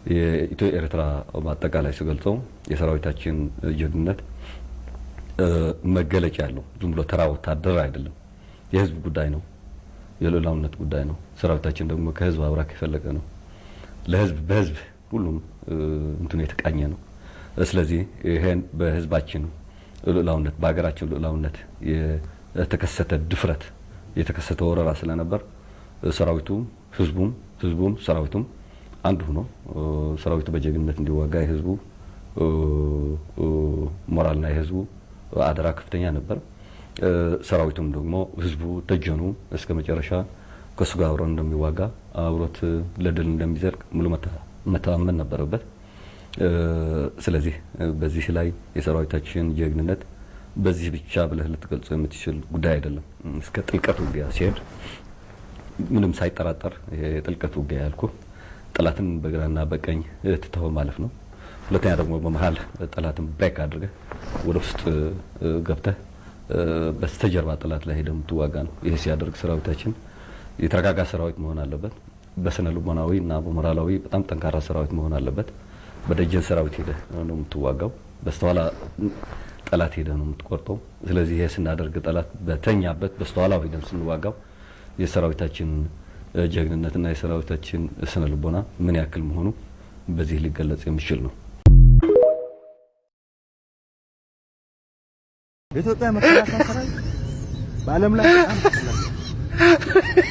የኢትዮ ኤርትራ በአጠቃላይ ሲገልጸው የሰራዊታችን ጀግንነት መገለጫ ያለው ዝም ብሎ ተራ ወታደር አይደለም። የህዝብ ጉዳይ ነው፣ የሉዓላዊነት ጉዳይ ነው። ሰራዊታችን ደግሞ ከህዝብ አብራክ የፈለቀ ነው። ለህዝብ በህዝብ ሁሉም እንትን የተቃኘ ነው። ስለዚህ ይሄን በህዝባችን ሉዓላዊነት በአገራችን ሉዓላዊነት የተከሰተ ድፍረት የተከሰተ ወረራ ስለነበር ሰራዊቱ ህዝቡም ሰራዊቱም አንድ ሆኖ ሰራዊቱ በጀግንነት እንዲዋጋ የህዝቡ ሞራልና የህዝቡ አደራ ከፍተኛ ነበር። ሰራዊቱም ደግሞ ህዝቡ ተጀኑ እስከ መጨረሻ ከሱ ጋር አብሮ እንደሚዋጋ አብሮት ለድል እንደሚዘልቅ ሙሉ መተማመን ነበረበት። ስለዚህ በዚህ ላይ የሰራዊታችን ጀግንነት በዚህ ብቻ ብለህ ልትገልጸው የምትችል ጉዳይ አይደለም። እስከ ጥልቀት ውጊያ ሲሄድ ምንም ሳይጠራጠር የጥልቀት ውጊያ ያልኩ ጠላትን በግራና በቀኝ ትተው ማለፍ ነው። ሁለተኛ ደግሞ በመሃል ጠላትን ብሬክ አድርገህ ወደ ውስጥ ገብተህ በስተጀርባ ጠላት ላይ ሄደህ የምትዋጋ ነው። ይሄ ሲያደርግ ሰራዊታችን የተረጋጋ ሰራዊት መሆን አለበት። በስነ ልቦናዊ እና በሞራላዊ በጣም ጠንካራ ሰራዊት መሆን አለበት። በደጀን ሰራዊት ሄደህ ነው የምትዋጋው። በስተኋላ ጠላት ሄደህ ነው የምትቆርጠው። ስለዚህ ይሄ ስናደርግ ጠላት በተኛበት በስተኋላው ሄደን ስንዋጋው የሰራዊታችን ጀግንነትና የሰራዊታችን ስነ ልቦና ምን ያክል መሆኑ በዚህ ሊገለጽ የሚችል ነው። የኢትዮጵያ መከላከያ ሰራዊት በዓለም ላይ በጣም ተፈላጊ